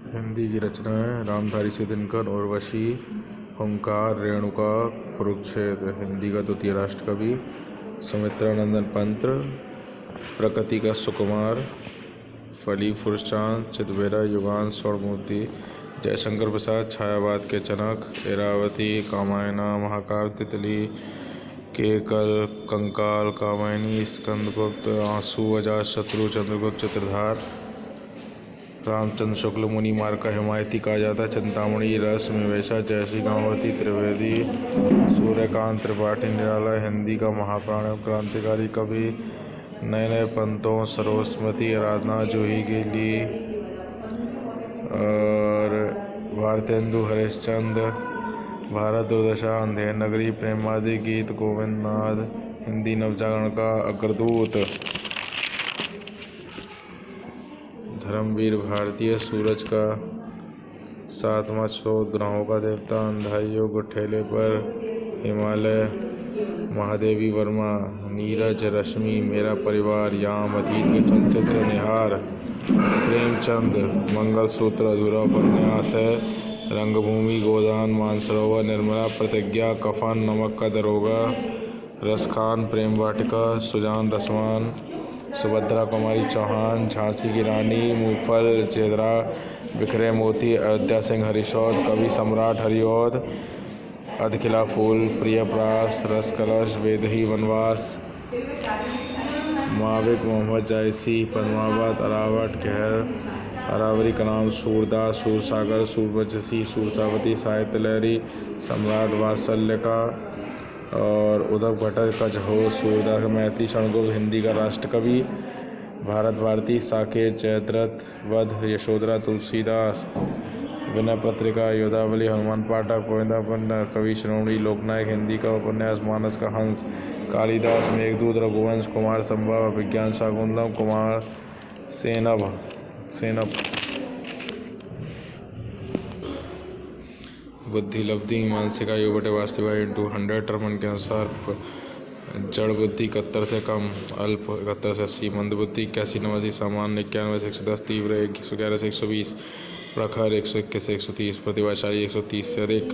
हिंदी की रचनाएँ रामधारी सिंह दिनकर, उर्वशी, हुंकार, रेणुका, कुरुक्षेत्र। हिंदी का द्वितीय राष्ट्रकवि सुमित्रानंदन पंत, प्रकृति का सुकुमार, फली फुरचांद, चितबेरा, युगान, स्वर्णमूर्ति, जयशंकर प्रसाद, छायावाद के जनक, इरावती, कामायना, महाकाव्य, तितली, केकल, कंकाल, कामायनी, स्कंदगुप्त, आंसू, अजातशत्रु, चंद्रगुप्त, चित्रधार, रामचंद्र शुक्ल, मुनि मार्ग का हिमायती कहा जाता है, चिंतामणि, रस, मेवेशा, जयश्री गांवती, त्रिवेदी, सूर्यकांत त्रिपाठी, निराला। हिंदी का महाप्राण क्रांतिकारी कवि, नए नए पंतों, सरस्वती, आराधना, जूही गिली और भारतेंदु हरिश्चंद्र, भारत दुर्दशा, अंधेर नगरी, प्रेमादि गीत, गोविंद नाथ। हिंदी नवजागरण का अग्रदूत, धर्मवीर, भारतीय सूरज का सातवां स्रोत, ग्रहों का देवता, अंधाइयों गुठेले पर, हिमालय, महादेवी वर्मा, नीरज रश्मि, मेरा परिवार, याम, अतीत के चलचित्र, निहार, प्रेमचंद, मंगलसूत्र अधूरा उपन्यास है, रंगभूमि, गोदान, मानसरोवर, निर्मला, प्रतिज्ञा, कफन, नमक का दरोगा, रसखान, प्रेम वाटिका, सुजान रसवान, सुभद्रा कुमारी चौहान, झांसी की रानी, मूफल, चेदरा, बिखरे मोती, अयोध्या सिंह हरिशौद, कवि सम्राट हरिऔध, अधखिला फूल, प्रियप्रास, रस कलश, वेदही, वनवास, माविक, मोहम्मद जायसी, पद्मावत, अरावट, कहर, अरावरी का नाम, सूरदास, सूरसागर, सूरवजसी, सूरसावती, साहित्य लहरी, सम्राट वात्सल्य का और उद्धव भट्ट का जहो, सूरदास, मैथिली, षणगुप्त। हिंदी का राष्ट्रकवि भारत भारती, साकेत, जयद्रथ, वध, यशोधरा, तुलसीदास, विनय पत्रिका, योधावली, हनुमान पाठक, गोविंदा पन्ना, कवि श्रोमणी, लोकनायक। हिंदी का उपन्यास मानस का हंस, कालिदास, मेघदूत, रघुवंश, कुमार संभव, अभिज्ञान शाकुंतलम, कुमार सेनभ। बुद्धि लब्धि मानसिक आयु बटे वास्तविक आयु इंटू 100। टर्मन के अनुसार जड़ बुद्धि 71 से कम, अल्प 71 से 80, मंद बुद्धि 81 89, सामान्य 91 से 110, तीव्र 111 से 120, प्रखर 121 से 130, प्रतिभाशाली 130 से अधिक।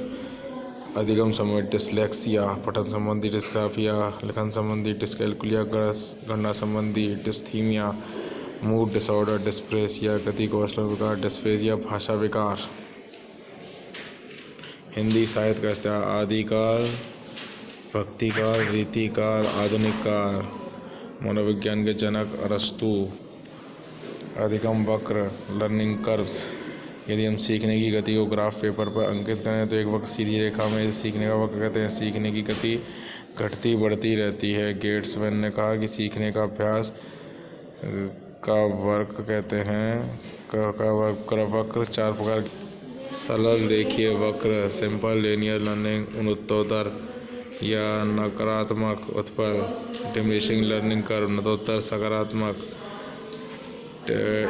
अधिगम समय डिसलेक्सिया, पठन संबंधी डिस्ग्राफिया, लिखन संबंधी डिस्कैलकुलिया, गणना संबंधी डिस्थीमिया, मूड डिसऑर्डर, डिस्प्रेसिया, गति कौशल विकार, डिस्फेजिया, भाषा विकार। हिंदी साहित्य का इतिहास, आदिकाल, भक्तिकाल, रीतिकाल, आधुनिक काल। मनोविज्ञान के जनक अरस्तु। अधिगम वक्र, लर्निंग कर्व्स। यदि हम सीखने की गति को ग्राफ पेपर पर अंकित करें तो एक वक्र सीधी रेखा में इसे सीखने का वक्र कहते हैं। सीखने की गति घटती बढ़ती रहती है। गेट्समैन ने कहा कि सीखने का अभ्यास का वक्र कहते हैं वक्र 4 प्रकार। सरल रेखीय वक्र, सिंपल लीनियर लर्निंग, उन्नतोत्तर या नकारात्मक उत्पल, डिमिनिशिंग लर्निंग कर्व, नतोत्तर सकारात्मक,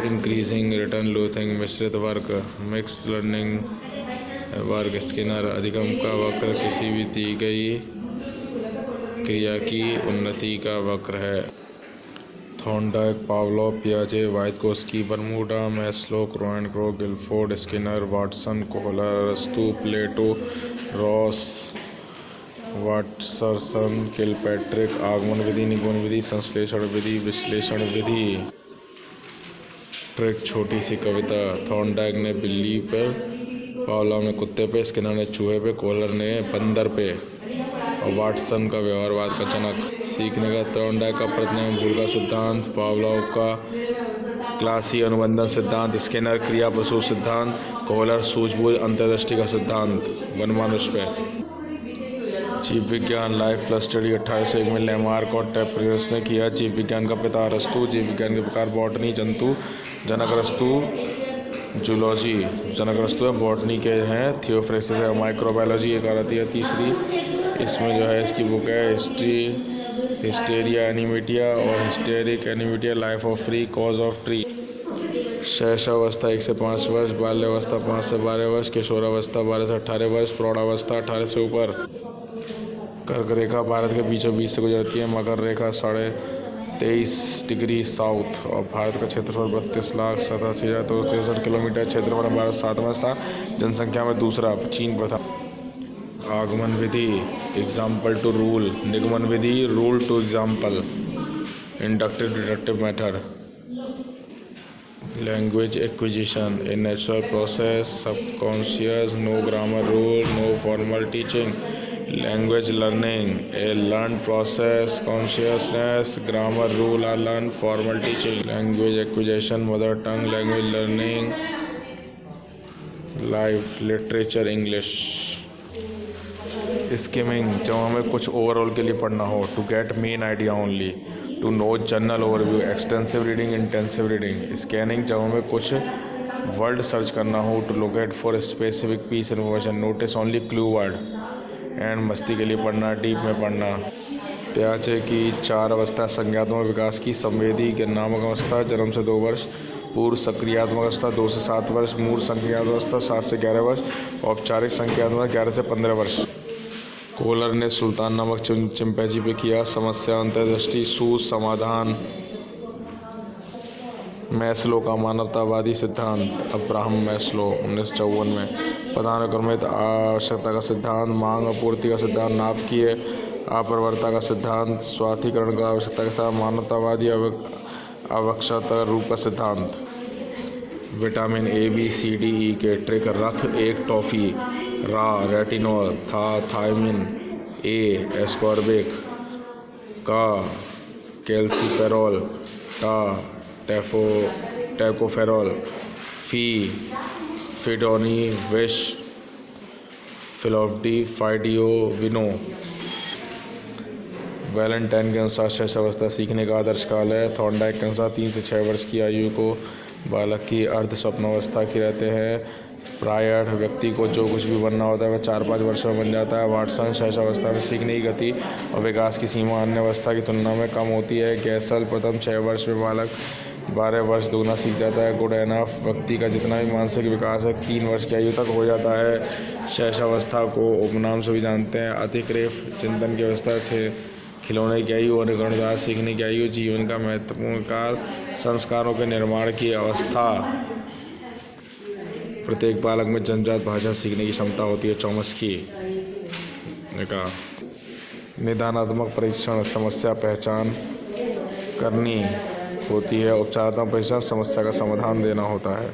इंक्रीजिंग रिटर्न लूथिंग, मिश्रित वर्ग, मिक्स लर्निंग वर्ग। स्किनर, अधिगम का वक्र किसी भी दी गई क्रिया की उन्नति का वक्र है। थॉर्नडाइक, पावलोव, पियाजे, वाइत्कोस्की, बर्मुडा, मैस्लो, क्रोएनक्रो, गिलफोर्ड, स्किनर, वाटसन, कोहलर, अरस्तु, प्लेटो, रॉस, वाटरसन, किलपैट्रिक। आगमन विधि, निगमन विधि, संश्लेषण विधि, विश्लेषण विधि। ट्रिक, छोटी सी कविता। थॉर्नडाइक ने बिल्ली पर, पावलोव ने कुत्ते पे, स्किनर ने चूहे पे, कोहलर ने बंदर पे और वाटसन का व्यवहारवाद का जनक। सीखने का, थॉर्नडाइक का प्रतिनियम भूल का सिद्धांत, पावलोव का क्लासी अनुबंधन सिद्धांत, स्किनर क्रिया प्रसूत सिद्धांत, कोहलर सूझबूझ अंतर्दृष्टि का सिद्धांत। वनमानुष पे जीव विज्ञान, लाइफ प्लस स्टडी 1801 में लैमार्क और टेप्रियस ने किया। जीव विज्ञान का पिता अरस्तु। जीव विज्ञान के प्रकार, बॉटनी, जंतु, जनक अरस्तु, जूलॉजी, जनक अरस्तु है, बॉटनी के हैं, थियोफ्रेसिस है, माइक्रोबायोलॉजी एक आती है तीसरी। इसमें जो है इसकी बुक है हिस्टेरिया एनिमेटिया और हिस्टेरिक एनिमेटिया, life of free, cause of tree. शैशवावस्था 1 से 5 वर्ष, बाल्यावस्था 5 से 12 वर्ष, किशोरावस्था 12 से 18 वर्ष, प्रौढ़ावस्था 18 से ऊपर। कर्क रेखा भारत के बीचों बीच से गुजरती है। मकर रेखा 23 डिग्री साउथ और भारत का क्षेत्रफल 32,87,263 किलोमीटर। क्षेत्रफल में भारत 7वां स्थान, जनसंख्या में दूसरा, चीन प्रथम। आगमन विधि, एग्जाम्पल टू रूल। निगमन विधि, rule to example. Inductive deductive method. Language acquisition, a natural process, subconscious, no grammar rule, no formal teaching. Language learning, a learn process, consciousness, grammar rule are learn, formal teaching. Language acquisition, mother tongue language learning, life literature English. Skimming, जब हमें कुछ overall के लिए पढ़ना हो, to get main idea only, to know general overview, extensive reading, intensive reading. Scanning, जब हमें कुछ वर्ड सर्च करना हो, to locate for specific piece information, notice only clue word. And मस्ती के लिए पढ़ना, डीप में पढ़ना। प्याचे की 4 अवस्था, संज्ञात्मक विकास की, संवेदी ज्ञानात्मक अवस्था जन्म से 2 वर्ष, पूर्व सक्रियात्मक अवस्था 2 से 7 वर्ष, मूल संज्ञात्मक अवस्था 7 से 11 वर्ष, औपचारिक संज्ञात्मक 11 से 15 वर्ष। कोहलर ने सुल्तान नामक चिंपैंजी पे किया समस्या अंतर्दृष्टि सूझ समाधान। मैस्लो का मानवतावादी सिद्धांत, अब्राहम मैस्लो 1954 में। पदानुक्रमित आवश्यकता का सिद्धांत, मांग आपूर्ति का सिद्धांत, नाभिकीय अपरवरता का सिद्धांत, स्वार्थीकरण का आवश्यकता का सिद्धांत, मानवतावादी आवश्यकता रूप का सिद्धांत। Vitamin A B C D E के ट्रिक, रथ एक टॉफी, रा रेटिनॉल, था थायमिन, ए एस्कॉर्बिक, का कैल्सिफेरॉल, टा टैकोफेरॉल, फी फिडोनी विश, फिलोफ्डी फाइडियो विनो। वैलेंटाइन के अनुसार शैशवावस्था सीखने का आदर्श काल है। थॉर्नडाइक के अनुसार 3 से 6 वर्ष की आयु को बालक की अर्ध स्वप्नावस्था की रहते हैं। प्रायः व्यक्ति को जो कुछ भी बनना होता है वह 4-5 वर्षों में बन जाता है। वाटसन, शैशवावस्था में सीखने की गति और विकास की सीमा अन्य अवस्था की तुलना में कम होती है। गैसल, प्रथम 6 वर्ष में बालक 12 वर्ष दुगना सीख जाता है। गुड एनफ, व्यक्ति का जितना भी मानसिक विकास है 3 वर्ष की आयु तक हो जाता है। शैशवावस्था को उपनाम से भी जानते हैं, अतिक्रेफ, चिंतन की अवस्था से खिलौने की आयु और गणदार सीखने की आयु, जीवन का महत्वपूर्ण काल, संस्कारों के निर्माण की अवस्था। प्रत्येक बालक में जन्मजात भाषा सीखने की क्षमता होती है। चॉम्स्की ने कहा। निदानात्मक परीक्षण, समस्या पहचान करनी होती है। उपचारात्मक परीक्षण, समस्या का समाधान देना होता है।